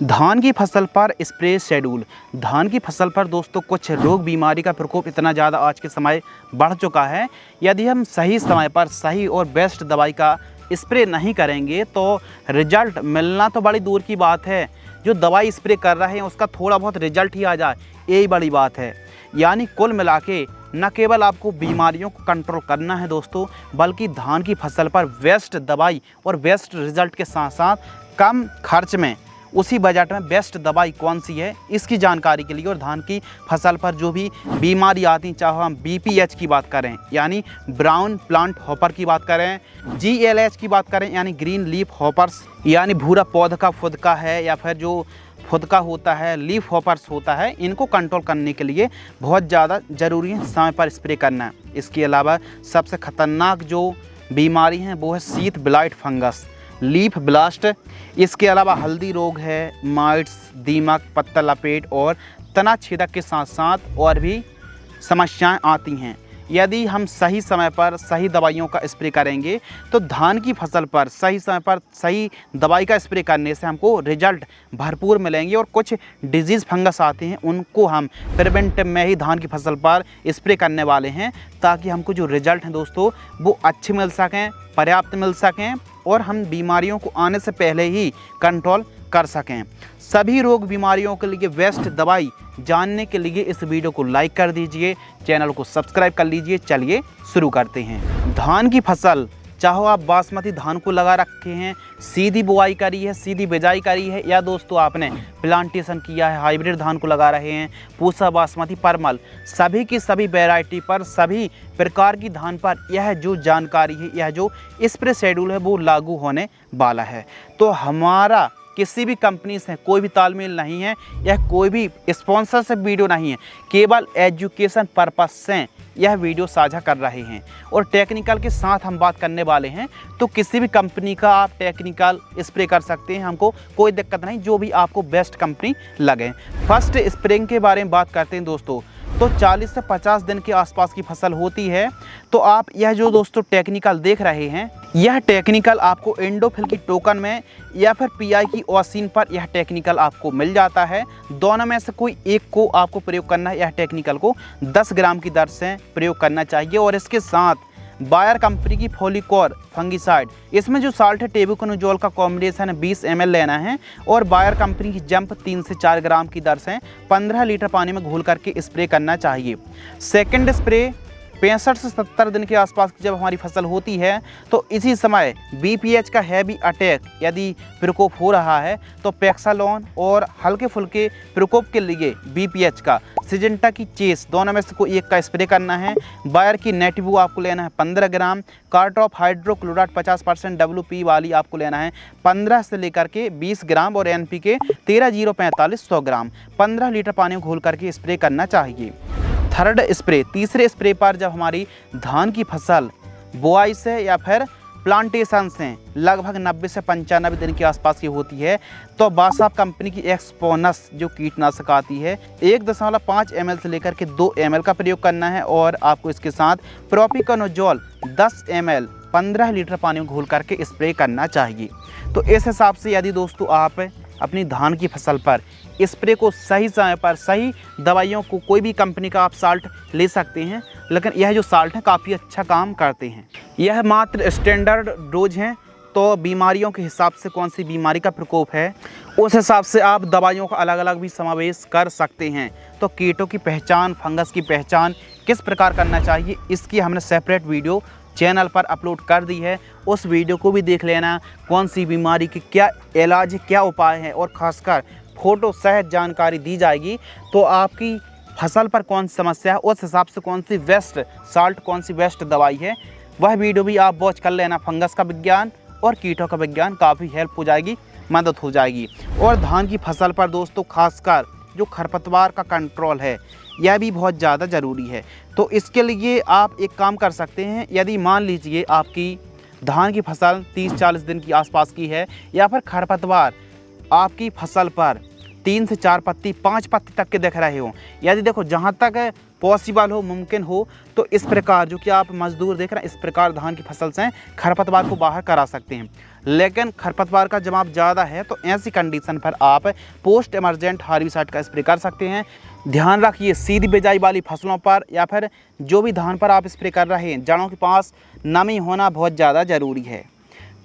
धान की फसल पर स्प्रे शेड्यूल। धान की फसल पर दोस्तों कुछ रोग बीमारी का प्रकोप इतना ज़्यादा आज के समय बढ़ चुका है। यदि हम सही समय पर सही और बेस्ट दवाई का स्प्रे नहीं करेंगे तो रिजल्ट मिलना तो बड़ी दूर की बात है, जो दवाई स्प्रे कर रहे हैं उसका थोड़ा बहुत रिजल्ट ही आ जाए यही बड़ी बात है। यानी कुल मिला के न केवल आपको बीमारियों को कंट्रोल करना है दोस्तों, बल्कि धान की फसल पर बेस्ट दवाई और बेस्ट रिजल्ट के साथ साथ कम खर्च में उसी बजट में बेस्ट दवाई कौन सी है इसकी जानकारी के लिए और धान की फसल पर जो भी बीमारी आती हैं, चाहे हम BPH की बात करें यानी ब्राउन प्लांट हॉपर की बात करें, GLH की बात करें यानी ग्रीन लीफ हॉपर्स यानी भूरा पौधा का फुदका है, या फिर जो फुदका होता है लीफ हॉपर्स होता है, इनको कंट्रोल करने के लिए बहुत ज़्यादा ज़रूरी है समय पर स्प्रे करना। इसके अलावा सबसे ख़तरनाक जो बीमारी है वो है शीत ब्लाइट फंगस, लीफ ब्लास्ट। इसके अलावा हल्दी रोग है, माइट्स, दीमक, पत्ता लपेट और तना छेदक के साथ साथ और भी समस्याएं आती हैं। यदि हम सही समय पर सही दवाइयों का स्प्रे करेंगे तो धान की फसल पर सही समय पर सही दवाई का स्प्रे करने से हमको रिजल्ट भरपूर मिलेंगे और कुछ डिजीज़ फंगस आते हैं उनको हम प्रिवेंटिव में ही धान की फसल पर स्प्रे करने वाले हैं, ताकि हमको जो रिजल्ट हैं दोस्तों वो अच्छे मिल सकें, पर्याप्त मिल सकें और हम बीमारियों को आने से पहले ही कंट्रोल कर सकें। सभी रोग बीमारियों के लिए बेस्ट दवाई जानने के लिए इस वीडियो को लाइक कर दीजिए, चैनल को सब्सक्राइब कर लीजिए। चलिए शुरू करते हैं। धान की फसल चाहो आप बासमती धान को लगा रखे हैं, सीधी बुआई करी है, सीधी बिजाई करी है, या दोस्तों आपने प्लांटेशन किया है, हाइब्रिड धान को लगा रहे हैं, पूसा, बासमती, परमल, सभी की सभी वैरायटी पर सभी प्रकार की धान पर यह जो जानकारी है, यह जो स्प्रे शेड्यूल है वो लागू होने वाला है। तो हमारा किसी भी कंपनी से कोई भी तालमेल नहीं है, यह कोई भी स्पॉन्सरशिप वीडियो नहीं है, केवल एजुकेशन पर्पस से यह वीडियो साझा कर रहे हैं और टेक्निकल के साथ हम बात करने वाले हैं। तो किसी भी कंपनी का आप टेक्निकल स्प्रे कर सकते हैं, हमको कोई दिक्कत नहीं, जो भी आपको बेस्ट कंपनी लगे। फर्स्ट स्प्रेइंग के बारे में बात करते हैं दोस्तों, तो 40 से 50 दिन के आसपास की फसल होती है। तो आप यह जो दोस्तों टेक्निकल देख रहे हैं, यह टेक्निकल आपको एंडोफिल की टोकन में या फिर PI की ओसिन पर यह टेक्निकल आपको मिल जाता है। दोनों में से कोई एक को आपको प्रयोग करना है। यह टेक्निकल को 10 ग्राम की दर से प्रयोग करना चाहिए और इसके साथ बायर कंपनी की फोलिकोर फंगिसाइड, इसमें जो साल्ट है टेबुकोनाजोल का कॉम्बिनेशन है 20 ml लेना है और बायर कंपनी की जंप 3 से 4 ग्राम की दर से 15 लीटर पानी में घोल करके स्प्रे करना चाहिए। सेकंड स्प्रे 65 से 70 दिन के आसपास की जब हमारी फसल होती है तो इसी समय BPH का हैवी अटैक यदि प्रकोप हो रहा है तो पैक्सालोन और हल्के फुल्के प्रकोप के लिए BPH का सिजेंटा की चेस, दोनों में से कोई एक का स्प्रे करना है। बायर की नेटिवो आपको लेना है 15 ग्राम, कार्टॉप हाइड्रोक्लोराइड 50% WP वाली आपको लेना है 15 से लेकर के 20 ग्राम और NPK 13-0-45 100 ग्राम 15 लीटर पानी में घोल करके स्प्रे करना चाहिए। थर्ड स्प्रे, तीसरे स्प्रे पर जब हमारी धान की फसल बुआई से या फिर प्लांटेशन से लगभग 90 से 95 दिन के आसपास की होती है तो बासाप कंपनी की एक्सपोनस जो कीटनाशक आती है 1.5 ml से लेकर के 2 ml का प्रयोग करना है और आपको इसके साथ प्रोपिकोनाजोल 10 ml 15 लीटर पानी में घोल करके स्प्रे करना चाहिए। तो इस हिसाब से यदि दोस्तों आप अपनी धान की फसल पर स्प्रे को सही समय पर सही दवाइयों को, कोई भी कंपनी का आप साल्ट ले सकते हैं, लेकिन यह जो साल्ट है काफ़ी अच्छा काम करते हैं। यह मात्र स्टैंडर्ड डोज हैं, तो बीमारियों के हिसाब से कौन सी बीमारी का प्रकोप है उस हिसाब से आप दवाइयों का अलग अलग भी समावेश कर सकते हैं। तो कीटों की पहचान, फंगस की पहचान किस प्रकार करना चाहिए, इसकी हमने सेपरेट वीडियो चैनल पर अपलोड कर दी है, उस वीडियो को भी देख लेना। कौन सी बीमारी की क्या इलाज है, क्या उपाय है और ख़ासकर फोटो सहित जानकारी दी जाएगी। तो आपकी फसल पर कौन सी समस्या है, उस हिसाब से कौन सी बेस्ट साल्ट, कौन सी बेस्ट दवाई है, वह वीडियो भी आप वॉच कर लेना। फंगस का विज्ञान और कीटों का विज्ञान काफ़ी हेल्प हो जाएगी, मदद हो जाएगी। और धान की फसल पर दोस्तों खासकर जो खरपतवार का कंट्रोल है यह भी बहुत ज़्यादा ज़रूरी है। तो इसके लिए आप एक काम कर सकते हैं, यदि मान लीजिए आपकी धान की फसल 30-40 दिन की आसपास की है या फिर खरपतवार आपकी फसल पर 3 से 4 पत्ती 5 पत्ती तक के दिख रहे हो, यदि देखो जहाँ तक पॉसिबल हो, मुमकिन हो, तो इस प्रकार जो कि आप मजदूर देख रहे हैं, इस प्रकार धान की फसल से खरपतवार को बाहर करा सकते हैं। लेकिन खरपतवार का जमाव ज़्यादा है तो ऐसी कंडीशन पर आप पोस्ट इमरजेंट हार्बिसाइड का स्प्रे कर सकते हैं। ध्यान रखिए, सीधी बिजाई वाली फसलों पर या फिर जो भी धान पर आप स्प्रे कर रहे हैं, जड़ों के पास नमी होना बहुत ज़्यादा ज़रूरी है।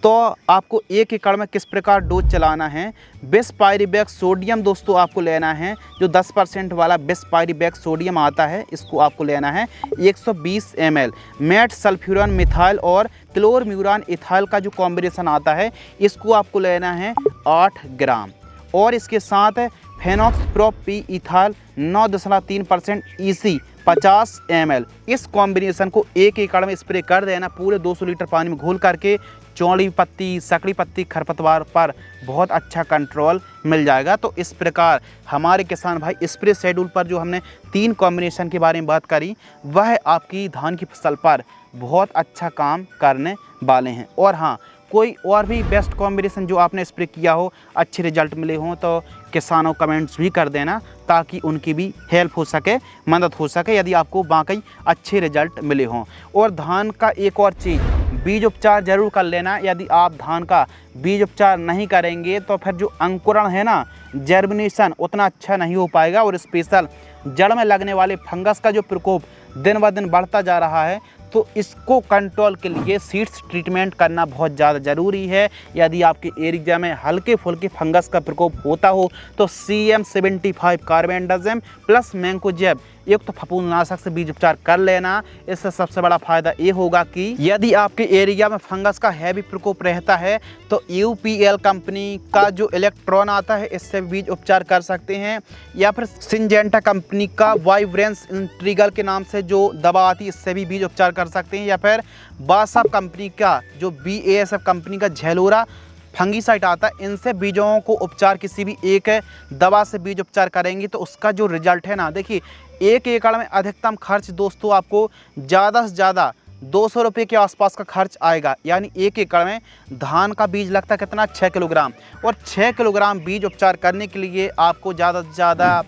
तो आपको 1 एकड़ में किस प्रकार डोज चलाना है, बिसपायरिबेक सोडियम दोस्तों आपको लेना है, जो 10% वाला बिसपायरिबेक सोडियम आता है, इसको आपको लेना है 120 ml। मेट सल्फ्यूरन मिथाइल और क्लोरम्यूरान इथाइल का जो कॉम्बिनेशन आता है, इसको आपको लेना है 8 ग्राम। और इसके साथ फेनॉक्सप्रोपी इथाइल 9.3% EC 50 ml। इस कॉम्बिनेशन को 1 एकड़ में स्प्रे कर देना, पूरे 200 लीटर पानी में घोल करके। चौड़ी पत्ती, सकड़ी पत्ती खरपतवार पर बहुत अच्छा कंट्रोल मिल जाएगा। तो इस प्रकार हमारे किसान भाई स्प्रे शेड्यूल पर जो हमने 3 कॉम्बिनेशन के बारे में बात करी, वह आपकी धान की फसल पर बहुत अच्छा काम करने वाले हैं। और हाँ, कोई और भी बेस्ट कॉम्बिनेशन जो आपने स्प्रे किया हो, अच्छे रिजल्ट मिले हों, तो किसानों कमेंट्स भी कर देना, ताकि उनकी भी हेल्प हो सके, मदद हो सके, यदि आपको वाकई अच्छे रिजल्ट मिले हों। और धान का एक और चीज़, बीज उपचार जरूर कर लेना। यदि आप धान का बीज उपचार नहीं करेंगे तो फिर जो अंकुरण है ना, जर्मिनेशन उतना अच्छा नहीं हो पाएगा। और स्पेशल जड़ में लगने वाले फंगस का जो प्रकोप दिन ब दिन बढ़ता जा रहा है, तो इसको कंट्रोल के लिए सीड्स ट्रीटमेंट करना बहुत ज़्यादा ज़रूरी है। यदि आपके एरिया में हल्के फुल्के फंगस का प्रकोप होता हो तो CM75 कार्बेंडाजिम प्लस मैंकोजेब युक्त फफूंदनाशक से बीज उपचार कर लेना। इससे सबसे बड़ा फायदा ये होगा कि यदि आपके एरिया में फंगस का हैवी प्रकोप रहता है तो UPL कंपनी का जो इलेक्ट्रॉन आता है, इससे बीज उपचार कर सकते हैं। या फिर सिंजेंटा कंपनी का वाइब्रेंस इंट्रीगल के नाम से जो दवा आती है, इससे भी बीज उपचार कर सकते हैं। या फिर बासफ कंपनी का जो BASF कंपनी का झेलोरा फंगीसाइड आता है, इनसे बीजों को उपचार किसी भी एक दवा से बीज उपचार करेंगे तो उसका जो रिजल्ट है ना, देखिए 1 एकड़ में अधिकतम खर्च दोस्तों आपको ज़्यादा से ज़्यादा 200 रुपये के आसपास का खर्च आएगा। यानी 1 एकड़ में धान का बीज लगता है कितना, 6 किलोग्राम। और 6 किलोग्राम बीज उपचार करने के लिए आपको ज़्यादा से ज़्यादा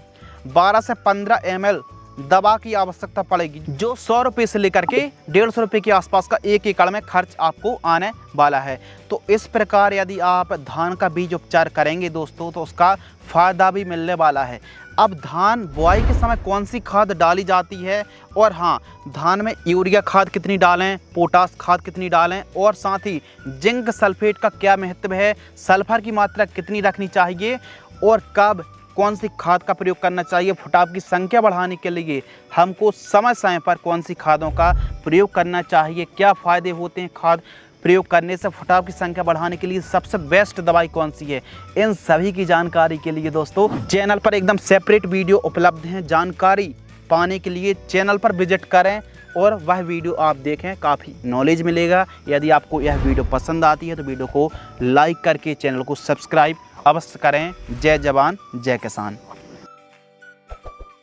12 से 15 ml दवा की आवश्यकता पड़ेगी, जो 100 रुपये से लेकर के 150 रुपये के आसपास का 1 एकड़ में खर्च आपको आने वाला है। तो इस प्रकार यदि आप धान का बीज उपचार करेंगे दोस्तों, तो उसका फ़ायदा भी मिलने वाला है। अब धान बुआई के समय कौन सी खाद डाली जाती है, और हाँ, धान में यूरिया खाद कितनी डालें, पोटास खाद कितनी डालें, और साथ ही जिंक सल्फेट का क्या महत्व है, सल्फर की मात्रा कितनी रखनी चाहिए, और कब कौन सी खाद का प्रयोग करना चाहिए, फुटाव की संख्या बढ़ाने के लिए हमको समय समय पर कौन सी खादों का प्रयोग करना चाहिए, क्या फ़ायदे होते हैं खाद प्रयोग करने से, फुटाव की संख्या बढ़ाने के लिए सबसे बेस्ट दवाई कौन सी है, इन सभी की जानकारी के लिए दोस्तों चैनल पर एकदम सेपरेट वीडियो उपलब्ध हैं। जानकारी पाने के लिए चैनल पर विजिट करें और वह वीडियो आप देखें, काफ़ी नॉलेज मिलेगा। यदि आपको यह वीडियो पसंद आती है तो वीडियो को लाइक करके चैनल को सब्सक्राइब अवश्य करें। जय जवान जय किसान।